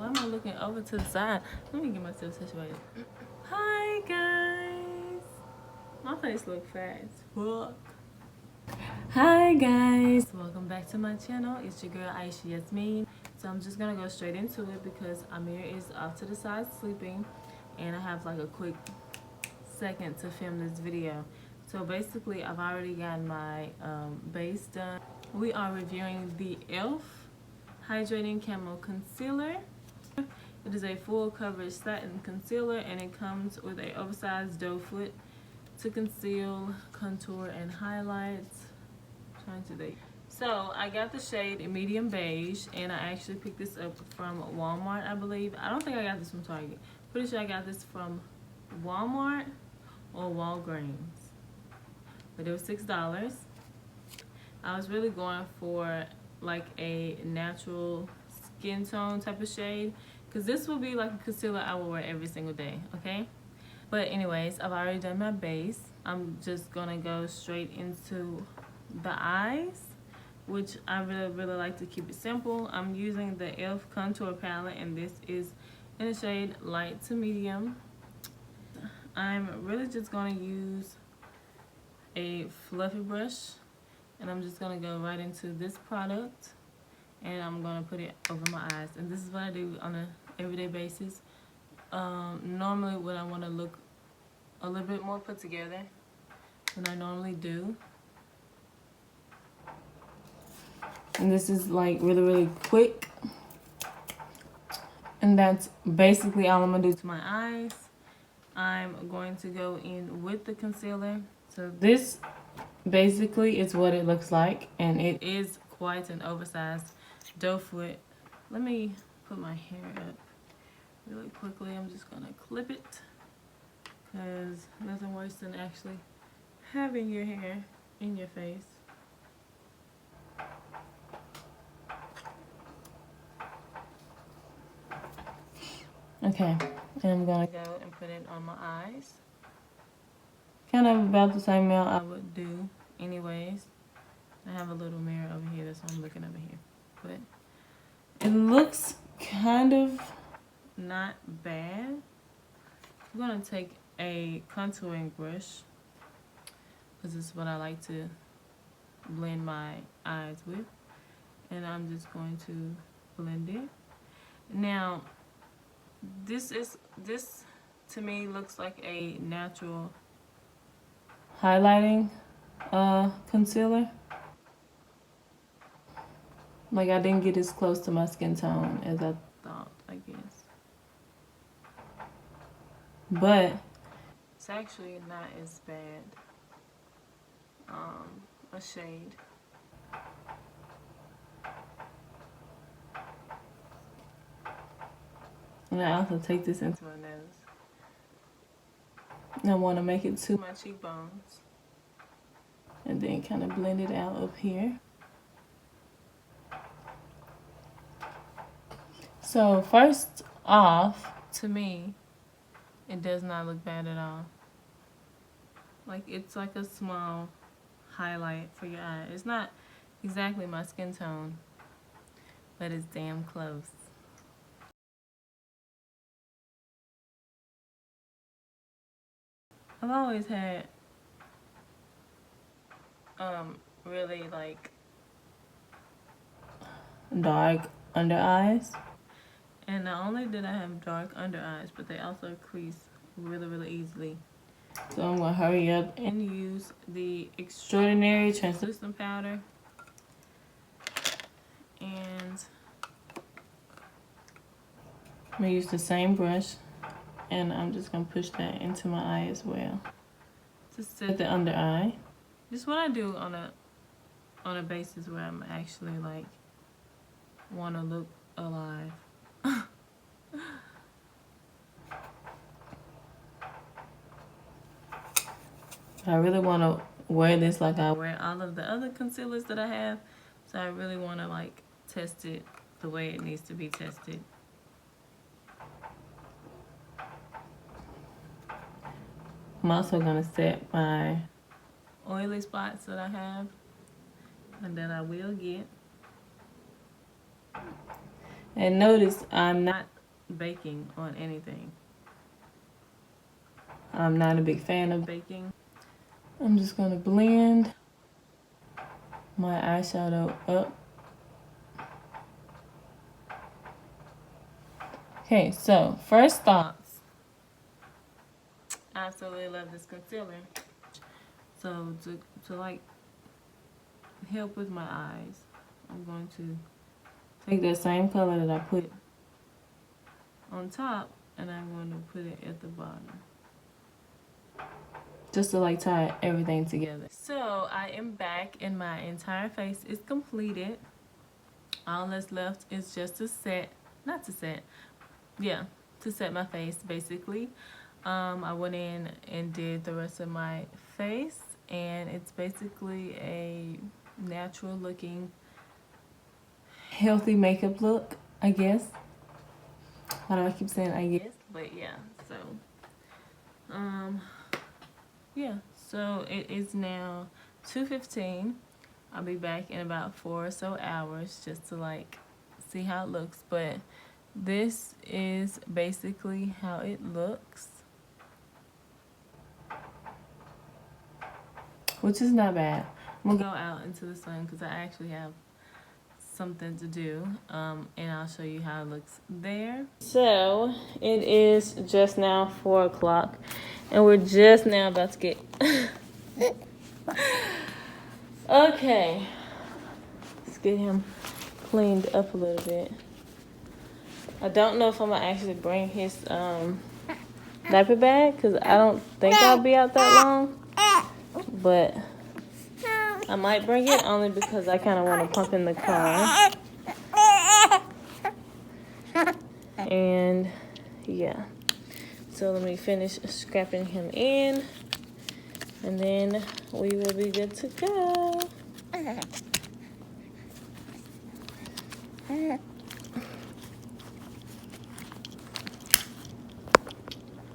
Why am I looking over to the side? Let me get myself situated. Hi guys. My face look fat as fuck. Hi guys. Welcome back to my channel. It's your girl Aisha Yasmin. So I'm just gonna go straight into it because Amir is off to the side sleeping, and I have like a quick second to film this video. So basically, I've already gotten my base done. We are reviewing the e.l.f. Hydrating Camo Concealer. It is a full coverage satin concealer, and it comes with a oversized doe foot to conceal, contour, and highlight. So I got the shade medium beige, and I actually picked this up from Walmart, I believe. I don't think I got this from Target. Pretty sure I got this from Walmart or Walgreens, but it was $6. I was really going for like a natural skin tone type of shade, because this will be like a concealer I will wear every single day, okay? But anyways, I've already done my base. I'm just gonna go straight into the eyes, which I really like to keep it simple. I'm using the e.l.f. contour palette, and this is in the shade light to medium. I'm really just gonna use a fluffy brush, and I'm just gonna go right into this product, and I'm gonna put it over my eyes. And this is what I do on a everyday basis. Normally when I want to look a little bit more put together than I normally do. And this is like really quick. And that's basically all I'm gonna do to my eyes. I'm going to go in with the concealer. So this basically is what it looks like, and it is quite an oversized doe foot. Let me put my hair up really quickly. I'm just gonna clip it, because nothing worse than actually having your hair in your face. Okay, and I'm gonna go and put it on my eyes. Kind of about the same amount I would do anyways. I have a little mirror over here, that's why I'm looking over here. But it looks kind of not bad. I'm gonna take a contouring brush, because this is what I like to blend my eyes with, and I'm just going to blend it. Now this to me looks like a natural highlighting concealer. Like, I didn't get as close to my skin tone as I thought, I guess, but it's actually not as bad a shade. And I also take this into my nose. I want to make it to my cheekbones, and then kind of blend it out up here. So first off, to me, it does not look bad at all. Like, it's like a small highlight for your eye. It's not exactly my skin tone, but it's damn close. I've always had really like dark under eyes, and not only did I have dark under eyes, but they also crease really easily. So I'm gonna hurry up and use the Extraordinary Translucent Powder, and I'm gonna use the same brush, and I'm just gonna push that into my eye as well to set the under eye. This is what I do on a basis where I'm actually like want to look alive. I really want to wear this like I wear all of the other concealers that I have, so I really want to like test it the way it needs to be tested. I'm also gonna set my oily spots that I have and that I will get. And notice I'm not baking on anything. I'm not a big fan of baking. I'm just gonna blend my eyeshadow up. Okay, so first thoughts. I absolutely love this concealer. So to like help with my eyes, I'm going to take that same color that I put on top and I'm going to put it at the bottom. Just to like tie everything together. So I am back and my entire face is completed. All that's left is just to set, not to set, yeah, to set my face basically. I went in and did the rest of my face and it's basically a natural looking healthy makeup look, I guess. Why do I keep saying I guess? But yeah, so yeah, so it is now 2:15. I'll be back in about 4 or so hours just to like see how it looks, but this is basically how it looks, which is not bad. I'm gonna go out into the sun because I actually have something to do, and I'll show you how it looks there. So it is just now 4 o'clock and we're just now about to get okay, let's get him cleaned up a little bit. I don't know if I'm gonna actually bring his diaper bag because I don't think I'll be out that long, but I might bring it only because I kind of want to pump in the car. And yeah, so let me finish scrapping him in and then we will be good to go.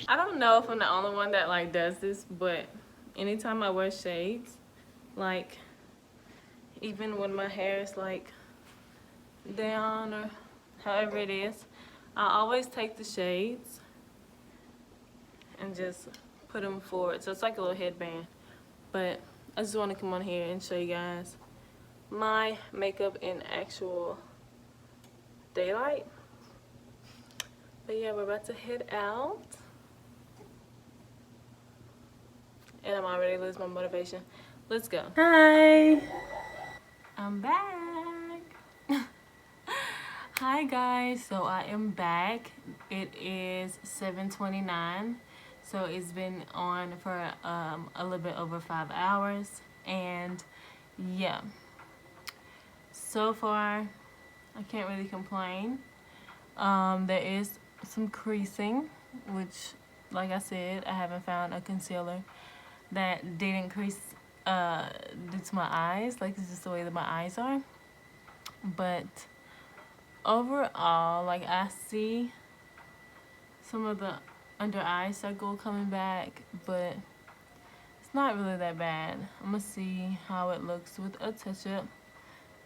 I don't know if I'm the only one that like does this, but anytime I wear shades, like even when my hair is like down or however it is, I always take the shades and just put them forward. So it's like a little headband. But I just want to come on here and show you guys my makeup in actual daylight. But yeah, we're about to head out. And I'm already losing my motivation. Let's go. Hi. I'm back. Hi guys, so I am back. It is 7:29. So it's been on for a little bit over 5 hours. And yeah, so far I can't really complain. There is some creasing, which like I said, I haven't found a concealer that didn't crease due to my eyes. Like it's just the way that my eyes are. But overall, like I see some of the under eye circle coming back, but it's not really that bad. I'm gonna see how it looks with a touch up.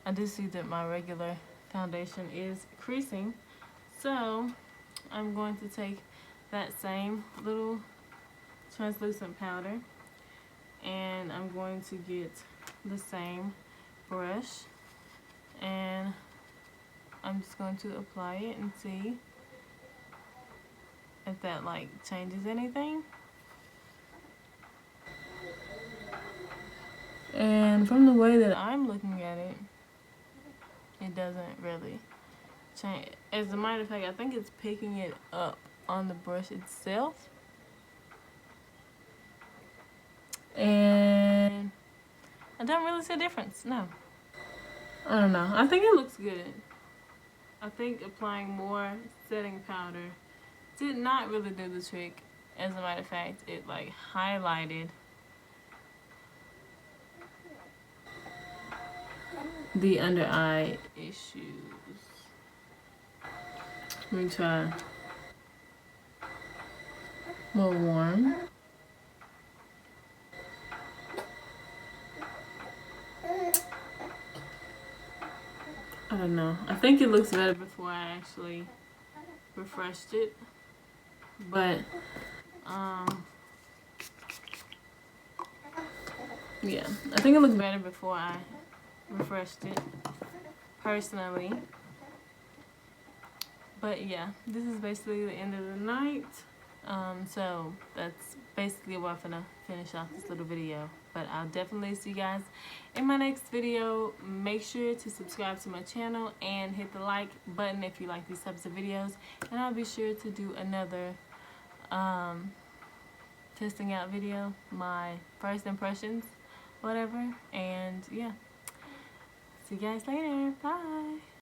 I do see that my regular foundation is creasing, so I'm going to take that same little translucent powder and I'm going to get the same brush and I'm just going to apply it and see if that like changes anything. And from the way that I'm looking at it, it doesn't really change. As a matter of fact, I think it's picking it up on the brush itself. And I don't really see a difference, no. I don't know. I think it looks good. I think applying more setting powder did not really do the trick. As a matter of fact, it like highlighted the under eye issues. Let me try more warm. I don't know. I think it looks better before I actually refreshed it. But, yeah. I think it looked better before I refreshed it, personally. But yeah, this is basically the end of the night. So that's basically where I'm gonna finish off this little video. But I'll definitely see you guys in my next video. Make sure to subscribe to my channel and hit the like button if you like these types of videos. And I'll be sure to do another testing out video, my first impressions, whatever. And yeah, see you guys later. Bye.